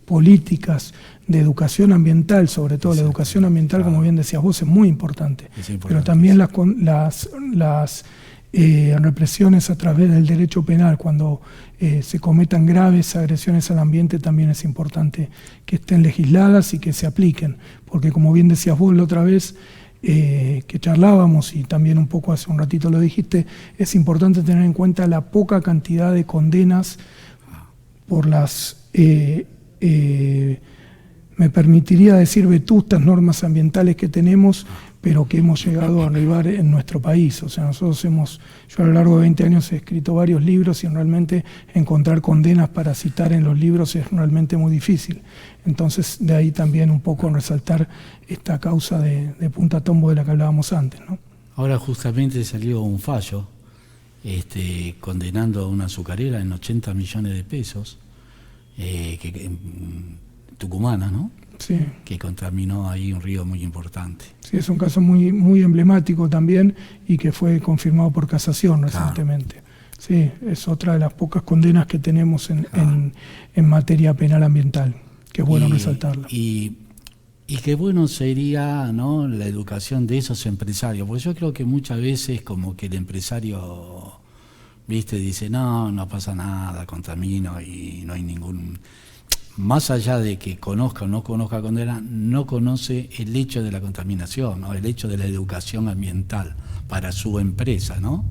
políticas de educación ambiental, sobre todo la educación ambiental, como bien decías vos, es muy importante, pero también las represiones a través del derecho penal, cuando se cometan graves agresiones al ambiente, también es importante que estén legisladas y que se apliquen, porque como bien decías vos la otra vez que charlábamos, y también un poco hace un ratito lo dijiste, es importante tener en cuenta la poca cantidad de condenas por las me permitiría decir vetustas normas ambientales que tenemos, pero que hemos llegado a arribar en nuestro país. O sea, nosotros yo a lo largo de 20 años he escrito varios libros, y realmente encontrar condenas para citar en los libros es realmente muy difícil. Entonces, de ahí también un poco resaltar esta causa de Punta Tombo de la que hablábamos antes, ¿no? Ahora justamente salió un fallo condenando a una azucarera en 80 millones de pesos, tucumana, ¿no? Sí. Que contaminó ahí un río muy importante. Sí, es un caso muy, muy emblemático también, y que fue confirmado por casación recientemente. Claro. Sí, es otra de las pocas condenas que tenemos en materia penal ambiental, que es bueno resaltarla. Y qué bueno sería, ¿no?, la educación de esos empresarios, porque yo creo que muchas veces como que el empresario ¿viste? Dice, no pasa nada, contamino y no hay ningún... Más allá de que conozca o no conozca condena, no conoce el hecho de la contaminación, ¿no? El hecho de la educación ambiental para su empresa, ¿no?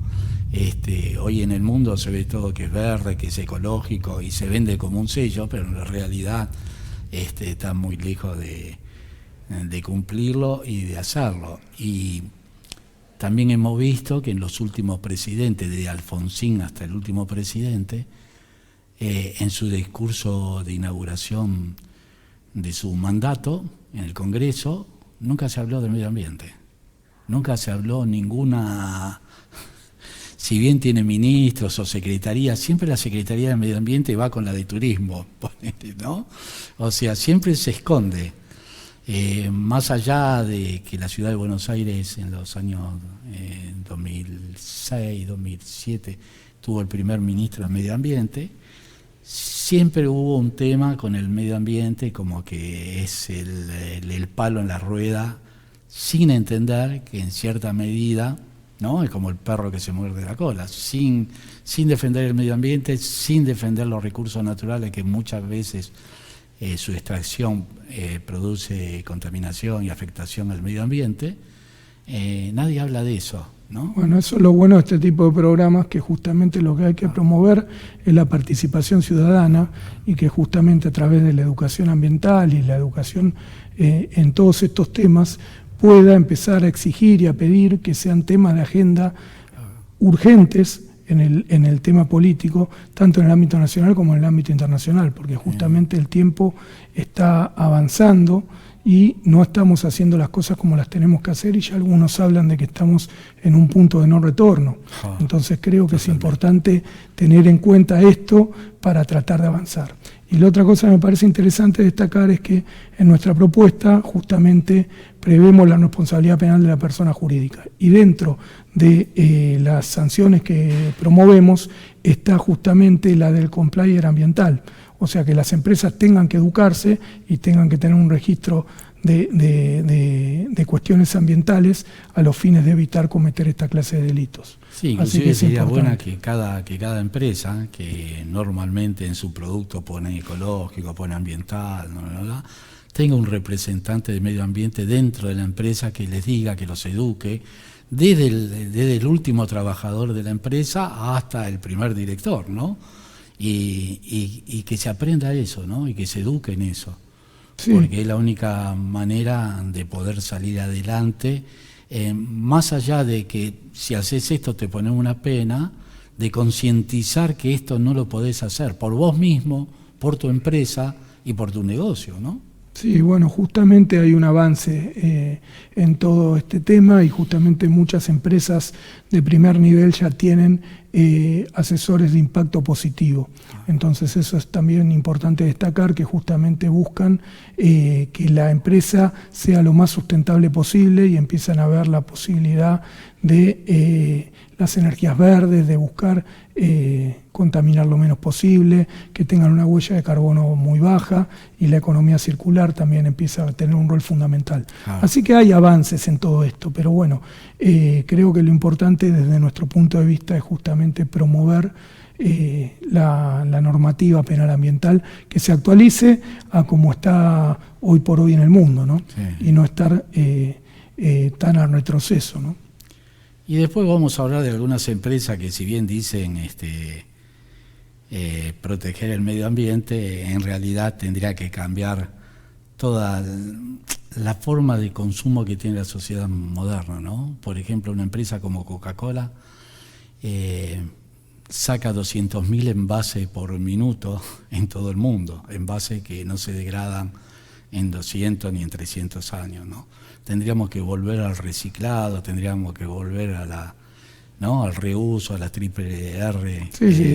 Hoy en el mundo se ve todo que es verde, que es ecológico y se vende como un sello, pero en la realidad está muy lejos de cumplirlo y de hacerlo. Y también hemos visto que en los últimos presidentes, desde Alfonsín hasta el último presidente, en su discurso de inauguración de su mandato en el Congreso, nunca se habló del medio ambiente. Nunca se habló ninguna... Si bien tiene ministros o secretarías, siempre la Secretaría de Medio Ambiente va con la de Turismo, ¿no? O sea, siempre se esconde. Más allá de que la ciudad de Buenos Aires en los años 2006, 2007 tuvo el primer ministro de Medio Ambiente, siempre hubo un tema con el medio ambiente como que es el palo en la rueda, sin entender que en cierta medida, ¿no? Es como el perro que se muerde la cola, sin defender el medio ambiente, sin defender los recursos naturales que muchas veces su extracción produce contaminación y afectación al medio ambiente. Nadie habla de eso, ¿no? Bueno, eso es lo bueno de este tipo de programas, que justamente lo que hay que promover es la participación ciudadana y que justamente a través de la educación ambiental y la educación en todos estos temas pueda empezar a exigir y a pedir que sean temas de agenda urgentes en el tema político, tanto en el ámbito nacional como en el ámbito internacional, porque justamente el tiempo está avanzando y no estamos haciendo las cosas como las tenemos que hacer, y ya algunos hablan de que estamos en un punto de no retorno. Entonces creo que es importante tener en cuenta esto para tratar de avanzar. Y la otra cosa que me parece interesante destacar es que en nuestra propuesta justamente prevemos la responsabilidad penal de la persona jurídica, y dentro de las sanciones que promovemos está justamente la del complier ambiental. O sea, que las empresas tengan que educarse y tengan que tener un registro de cuestiones ambientales a los fines de evitar cometer esta clase de delitos. Sí, inclusive sería buena que cada empresa, que normalmente en su producto pone ecológico, pone ambiental, tenga un representante de medio ambiente dentro de la empresa que les diga, que los eduque, desde el último trabajador de la empresa hasta el primer director, ¿no? Y que se aprenda eso, ¿no? Y que se eduque en eso. Sí. Porque es la única manera de poder salir adelante, más allá de que si haces esto te ponen una pena, de concientizar que esto no lo podés hacer por vos mismo, por tu empresa y por tu negocio, ¿no? Sí, bueno, justamente hay un avance en todo este tema, y justamente muchas empresas de primer nivel ya tienen asesores de impacto positivo. Entonces eso es también importante destacar, que justamente buscan que la empresa sea lo más sustentable posible y empiezan a ver la posibilidad de las energías verdes, de buscar contaminar lo menos posible, que tengan una huella de carbono muy baja, y la economía circular también empieza a tener un rol fundamental. Así que hay avances en todo esto, pero bueno, creo que lo importante desde nuestro punto de vista es justamente promover la normativa penal ambiental, que se actualice a como está hoy por hoy en el mundo, ¿no? Sí. Y no estar tan al retroceso, ¿no? Y después vamos a hablar de algunas empresas que, si bien dicen proteger el medio ambiente, en realidad tendría que cambiar toda la forma de consumo que tiene la sociedad moderna, ¿no? Por ejemplo, una empresa como Coca-Cola saca 200.000 envases por minuto en todo el mundo, envases que no se degradan en 200 ni en 300 años, ¿no? Tendríamos que volver al reciclado, tendríamos que volver a al reuso, a la triple R,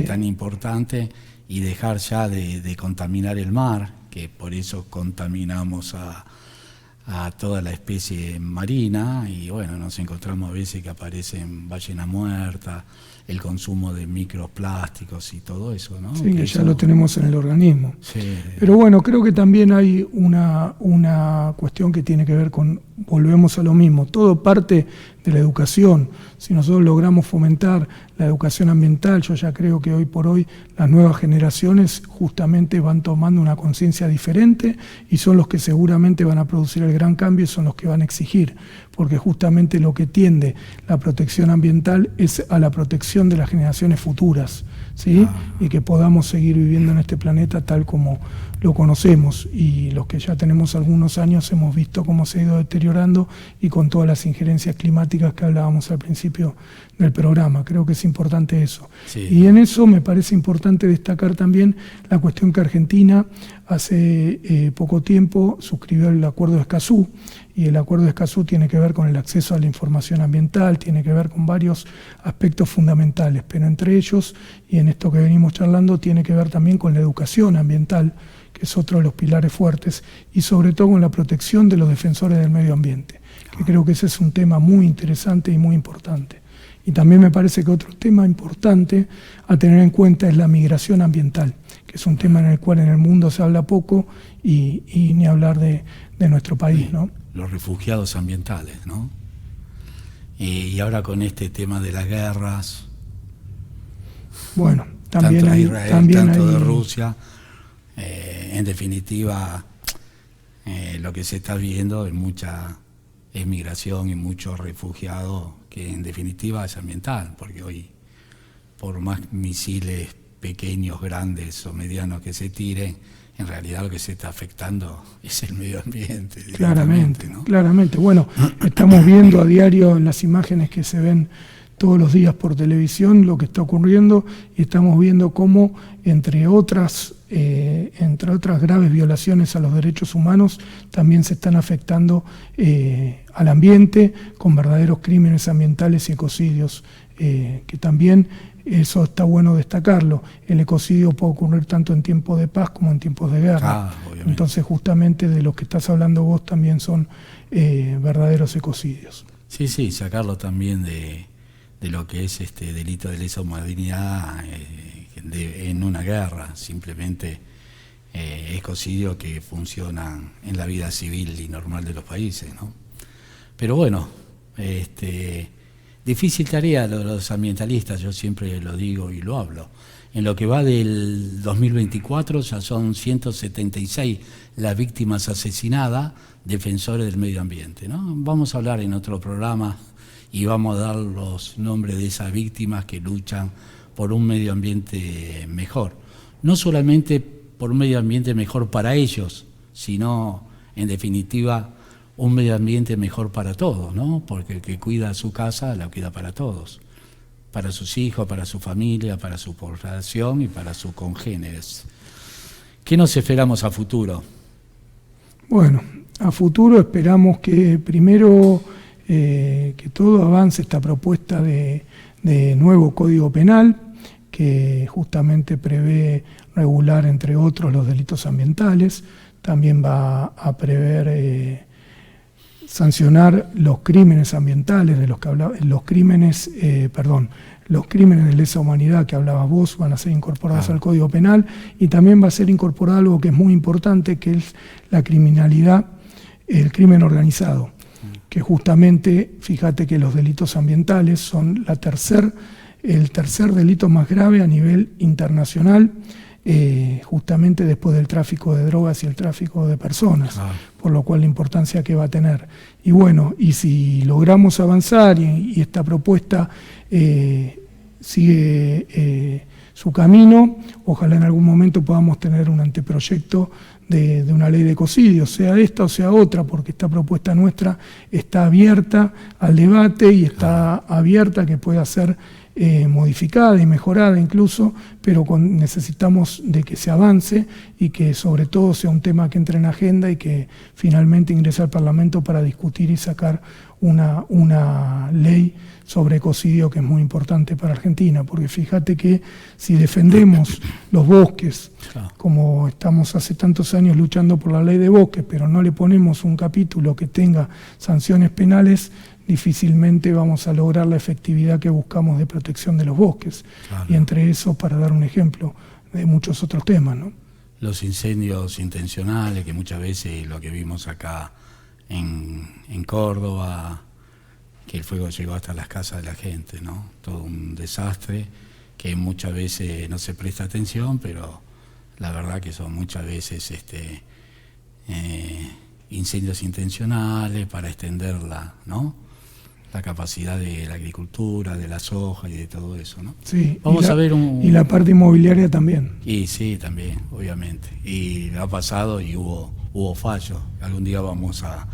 tan importante, y dejar ya de contaminar el mar, que por eso contaminamos a toda la especie marina, y bueno, nos encontramos a veces que aparecen ballenas muertas, el consumo de microplásticos y todo eso, ¿no? Sí, que ya lo tenemos en el organismo. Sí. Pero bueno, creo que también hay una cuestión que tiene que ver con, volvemos a lo mismo, todo parte de la educación. Si nosotros logramos fomentar la educación ambiental, yo ya creo que hoy por hoy las nuevas generaciones justamente van tomando una conciencia diferente y son los que seguramente van a producir el gran cambio y son los que van a exigir, porque justamente lo que tiende la protección ambiental es a la protección de las generaciones futuras, ¿sí? Y que podamos seguir viviendo en este planeta tal como lo conocemos, y los que ya tenemos algunos años hemos visto cómo se ha ido deteriorando y con todas las injerencias climáticas que hablábamos al principio del programa. Creo que es importante eso. Sí. Y en eso me parece importante destacar también la cuestión que Argentina hace poco tiempo suscribió el Acuerdo de Escazú, y el Acuerdo de Escazú tiene que ver con el acceso a la información ambiental, tiene que ver con varios aspectos fundamentales, pero entre ellos, y en esto que venimos charlando, tiene que ver también con la educación ambiental, que es otro de los pilares fuertes, y sobre todo con la protección de los defensores del medio ambiente, que creo que ese es un tema muy interesante y muy importante. Y también me parece que otro tema importante a tener en cuenta es la migración ambiental, que es un tema en el cual en el mundo se habla poco y ni hablar de nuestro país, ¿no? Los refugiados ambientales, ¿no? Y ahora con este tema de las guerras, bueno, también tanto de hay, Israel, también tanto hay, de Rusia, en definitiva, lo que se está viendo es mucha emigración y mucho refugiado, que en definitiva es ambiental, porque hoy, por más misiles pequeños, grandes o medianos que se tiren, en realidad lo que se está afectando es el medio ambiente. Claramente, ¿no? claramente. Bueno, estamos viendo a diario en las imágenes que se ven todos los días por televisión lo que está ocurriendo, y estamos viendo cómo, entre otras graves violaciones a los derechos humanos, también se están afectando al ambiente con verdaderos crímenes ambientales y ecocidios, que también eso está bueno destacarlo. El ecocidio puede ocurrir tanto en tiempos de paz como en tiempos de guerra. Entonces justamente de los que estás hablando vos también son verdaderos ecocidios. Sí, sacarlo también de lo que es este delito de lesa humanidad en una guerra, simplemente ecocidios que funcionan en la vida civil y normal de los países, ¿no? Pero bueno, difícil tarea los ambientalistas, yo siempre lo digo y lo hablo. En lo que va del 2024 ya son 176 las víctimas asesinadas, defensores del medio ambiente, ¿no? Vamos a hablar en otro programa y vamos a dar los nombres de esas víctimas que luchan por un medio ambiente mejor. No solamente por un medio ambiente mejor para ellos, sino, en definitiva, un medio ambiente mejor para todos, ¿no? Porque el que cuida su casa la cuida para todos, para sus hijos, para su familia, para su población y para sus congéneres. ¿Qué nos esperamos a futuro? Bueno, a futuro esperamos que primero que todo avance esta propuesta de nuevo Código Penal, que justamente prevé regular, entre otros, los delitos ambientales. También va a prever sancionar los crímenes ambientales de los que hablaba, los crímenes de lesa humanidad que hablabas vos, van a ser incorporados al Código Penal, y también va a ser incorporado algo que es muy importante, que es la criminalidad, el crimen organizado, que justamente, fíjate que los delitos ambientales son el tercer delito más grave a nivel internacional, justamente después del tráfico de drogas y el tráfico de personas, por lo cual la importancia que va a tener. Y bueno, y si logramos avanzar y esta propuesta sigue su camino, ojalá en algún momento podamos tener un anteproyecto de una ley de ecocidio, sea esta o sea otra, porque esta propuesta nuestra está abierta al debate y está abierta a que pueda ser modificada y mejorada incluso, pero necesitamos de que se avance y que sobre todo sea un tema que entre en agenda y que finalmente ingrese al Parlamento para discutir y sacar una ley sobre ecocidio, que es muy importante para Argentina, porque fíjate que si defendemos los bosques, como estamos hace tantos años luchando por la ley de bosques, pero no le ponemos un capítulo que tenga sanciones penales, difícilmente vamos a lograr la efectividad que buscamos de protección de los bosques. Claro. Y entre eso, para dar un ejemplo de muchos otros temas, ¿no? Los incendios intencionales, que muchas veces lo que vimos acá en Córdoba, que el fuego llegó hasta las casas de la gente, ¿no? Todo un desastre que muchas veces no se presta atención, pero la verdad que son muchas veces incendios intencionales para extender la capacidad de la agricultura, de la soja y de todo eso, ¿no? Sí, vamos a ver y la parte inmobiliaria también. Y sí, también, obviamente. Y ha pasado y hubo fallos. Algún día vamos a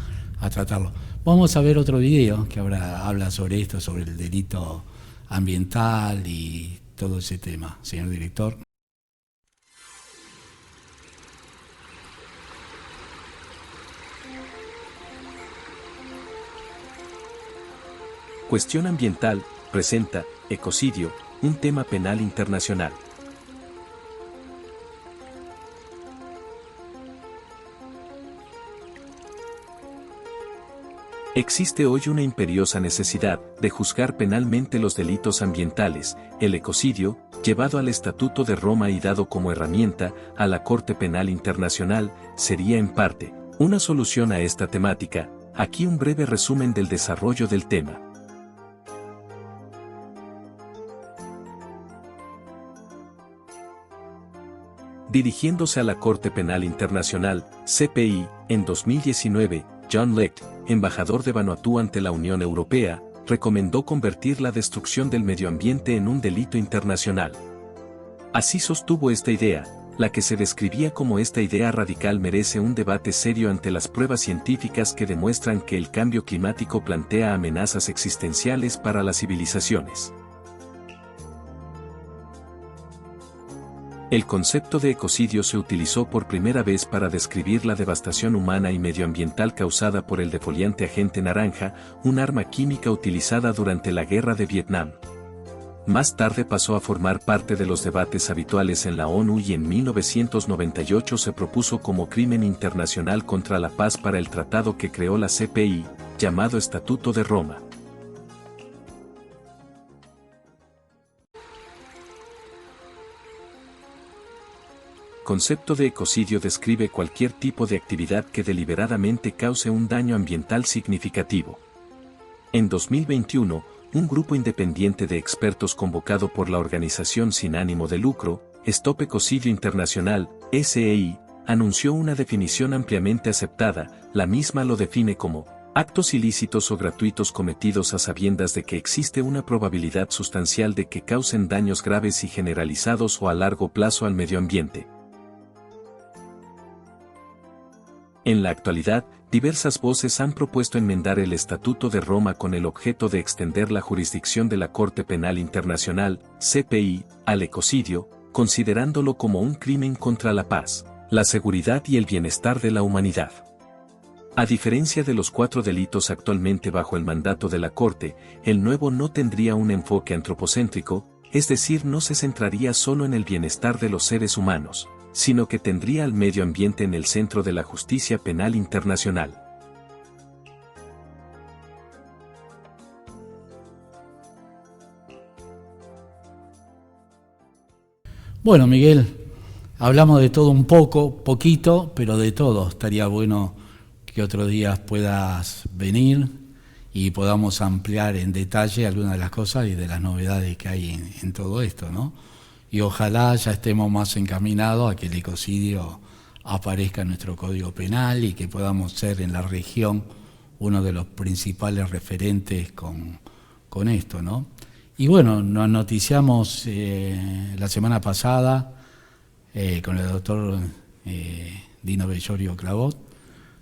tratarlo. Vamos a ver otro video que habla sobre esto, sobre el delito ambiental y todo ese tema, señor director. Cuestión Ambiental presenta Ecocidio, un tema penal internacional. Existe hoy una imperiosa necesidad de juzgar penalmente los delitos ambientales. El ecocidio, llevado al Estatuto de Roma y dado como herramienta a la Corte Penal Internacional, sería en parte una solución a esta temática. Aquí un breve resumen del desarrollo del tema. Dirigiéndose a la Corte Penal Internacional, CPI, en 2019, John Lecht, embajador de Vanuatu ante la Unión Europea, recomendó convertir la destrucción del medio ambiente en un delito internacional. Así sostuvo esta idea, la que se describía como esta idea radical merece un debate serio ante las pruebas científicas que demuestran que el cambio climático plantea amenazas existenciales para las civilizaciones. El concepto de ecocidio se utilizó por primera vez para describir la devastación humana y medioambiental causada por el defoliante agente naranja, un arma química utilizada durante la Guerra de Vietnam. Más tarde pasó a formar parte de los debates habituales en la ONU y en 1998 se propuso como crimen internacional contra la paz para el tratado que creó la CPI, llamado Estatuto de Roma. Concepto de ecocidio describe cualquier tipo de actividad que deliberadamente cause un daño ambiental significativo. En 2021, un grupo independiente de expertos convocado por la organización sin ánimo de lucro, Stop Ecocidio Internacional, SEI, anunció una definición ampliamente aceptada. La misma lo define como actos ilícitos o gratuitos cometidos a sabiendas de que existe una probabilidad sustancial de que causen daños graves y generalizados o a largo plazo al medio ambiente. En la actualidad, diversas voces han propuesto enmendar el Estatuto de Roma con el objeto de extender la jurisdicción de la Corte Penal Internacional, CPI, al ecocidio, considerándolo como un crimen contra la paz, la seguridad y el bienestar de la humanidad. A diferencia de los 4 delitos actualmente bajo el mandato de la Corte, el nuevo no tendría un enfoque antropocéntrico, es decir, no se centraría solo en el bienestar de los seres humanos, sino que tendría al medio ambiente en el centro de la justicia penal internacional. Bueno, Miguel, hablamos de todo un poquito, pero de todo. Estaría bueno que otros días puedas venir y podamos ampliar en detalle algunas de las cosas y de las novedades que hay en todo esto, ¿no? Y ojalá ya estemos más encaminados a que el ecocidio aparezca en nuestro Código Penal y que podamos ser en la región uno de los principales referentes con esto, ¿no? Y bueno, nos noticiamos la semana pasada con el doctor Dino Bellorio Clavot,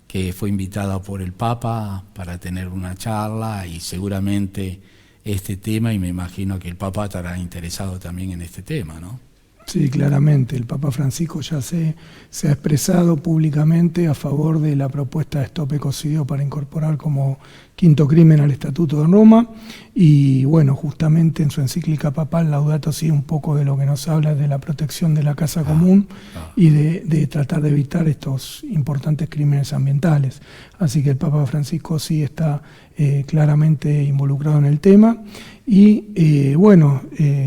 que fue invitado por el Papa para tener una charla y seguramente este tema, y me imagino que el Papa estará interesado también en este tema, ¿no? Sí, claramente. El Papa Francisco ya se ha expresado públicamente a favor de la propuesta de Stop Ecocidio para incorporar como quinto crimen al Estatuto de Roma, y bueno, justamente en su encíclica papal Laudato Si un poco de lo que nos habla de la protección de la casa común y de tratar de evitar estos importantes crímenes ambientales. Así que el Papa Francisco sí está claramente involucrado en el tema. Y bueno,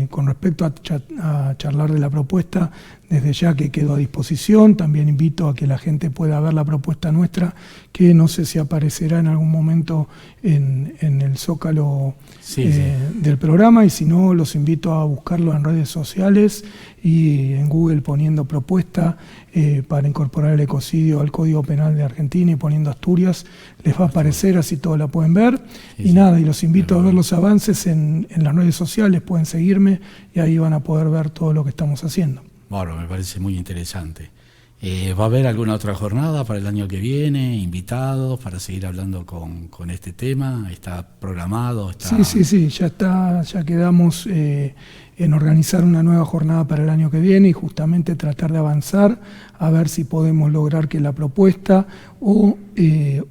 con respecto a charlar de la propuesta, desde ya que quedo a disposición. También invito a que la gente pueda ver la propuesta nuestra, que no sé si aparecerá en algún momento en el Zócalo del programa, y si no, los invito a buscarlo en redes sociales y en Google poniendo propuesta para incorporar el ecocidio al Código Penal de Argentina y poniendo Asturias, les va a aparecer, así todos la pueden ver. Y nada, y los invito a ver los avances en las redes sociales, pueden seguirme y ahí van a poder ver todo lo que estamos haciendo. Bueno, me parece muy interesante. ¿Va a haber alguna otra jornada para el año que viene? ¿Invitados para seguir hablando con este tema? ¿Está programado? Sí, ya quedamos en organizar una nueva jornada para el año que viene y justamente tratar de avanzar a ver si podemos lograr que la propuesta o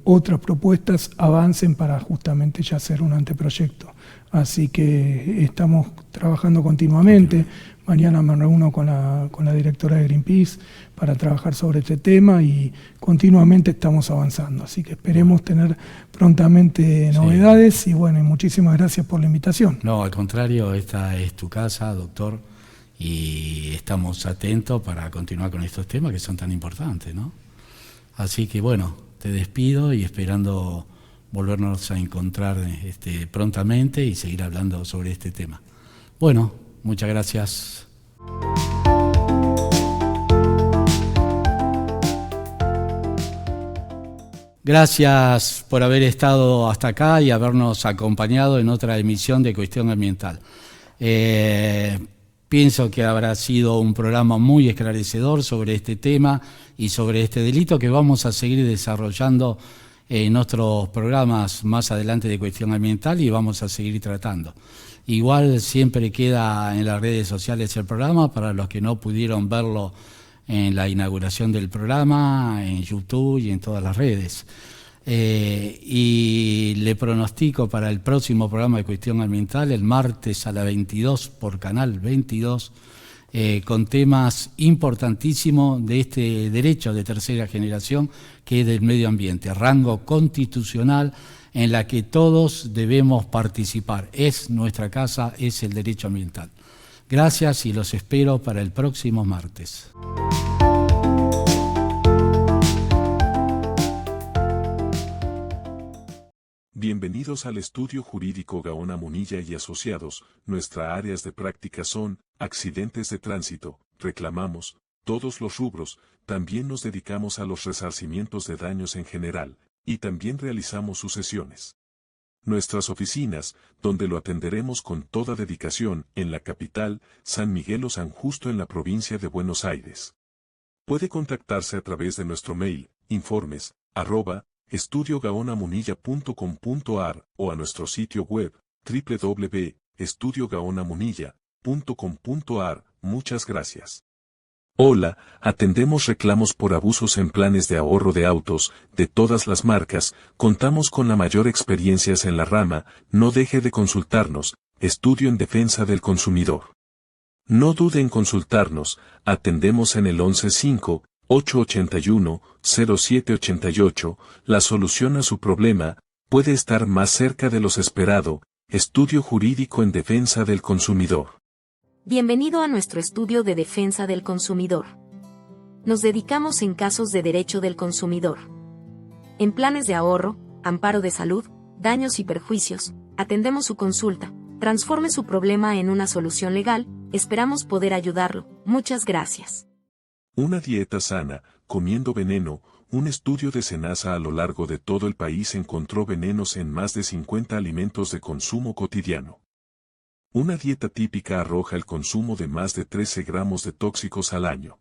otras propuestas avancen para justamente ya hacer un anteproyecto. Así que estamos trabajando continuamente. Mañana me reúno con la directora de Greenpeace para trabajar sobre este tema y continuamente estamos avanzando. Así que esperemos tener prontamente novedades y bueno, y muchísimas gracias por la invitación. No, al contrario, esta es tu casa, doctor, y estamos atentos para continuar con estos temas que son tan importantes, ¿no? Así que bueno, te despido y esperando volvernos a encontrar prontamente y seguir hablando sobre este tema. Bueno, muchas gracias. Gracias por haber estado hasta acá y habernos acompañado en otra emisión de Cuestión Ambiental. Pienso que habrá sido un programa muy esclarecedor sobre este tema y sobre este delito que vamos a seguir desarrollando en otros programas más adelante de Cuestión Ambiental y vamos a seguir tratando. Igual siempre queda en las redes sociales el programa para los que no pudieron verlo en la inauguración del programa, en YouTube y en todas las redes. Y le pronostico para el próximo programa de Cuestión Ambiental, el martes a las 22 por Canal 22, con temas importantísimos de este derecho de tercera generación que es del medio ambiente, rango constitucional en la que todos debemos participar. Es nuestra casa, es el derecho ambiental. Gracias y los espero para el próximo martes. Bienvenidos al Estudio Jurídico Gaona Munilla y Asociados. Nuestras áreas de práctica son accidentes de tránsito, reclamamos, todos los rubros, también nos dedicamos a los resarcimientos de daños en general, y también realizamos sucesiones. Nuestras oficinas, donde lo atenderemos con toda dedicación, en la capital, San Miguel o San Justo en la provincia de Buenos Aires. Puede contactarse a través de nuestro mail, informes@estudiogaonamunilla.com.ar o a nuestro sitio web, www.estudiogaonamunilla.com.ar. Muchas gracias. Hola, atendemos reclamos por abusos en planes de ahorro de autos, de todas las marcas, contamos con la mayor experiencia en la rama, no deje de consultarnos, Estudio en Defensa del Consumidor. No dude en consultarnos, atendemos en el 115-881-0788, la solución a su problema, puede estar más cerca de lo esperado, Estudio Jurídico en Defensa del Consumidor. Bienvenido a nuestro estudio de defensa del consumidor. Nos dedicamos en casos de derecho del consumidor. En planes de ahorro, amparo de salud, daños y perjuicios, atendemos su consulta, transforme su problema en una solución legal, esperamos poder ayudarlo. Muchas gracias. Una dieta sana, comiendo veneno, un estudio de SENASA a lo largo de todo el país encontró venenos en más de 50 alimentos de consumo cotidiano. Una dieta típica arroja el consumo de más de 13 gramos de tóxicos al año.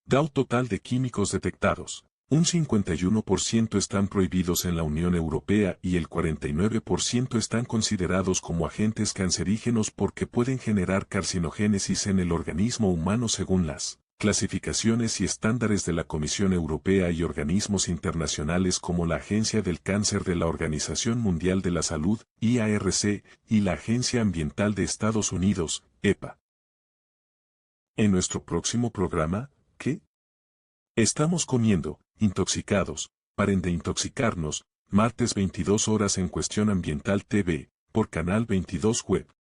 DAO total de químicos detectados. Un 51% están prohibidos en la Unión Europea y el 49% están considerados como agentes cancerígenos porque pueden generar carcinogénesis en el organismo humano según las clasificaciones y estándares de la Comisión Europea y organismos internacionales como la Agencia del Cáncer de la Organización Mundial de la Salud, IARC, y la Agencia Ambiental de Estados Unidos, EPA. En nuestro próximo programa, ¿qué? Estamos comiendo, intoxicados, paren de intoxicarnos, martes 22 horas en Cuestión Ambiental TV, por Canal 22 Web.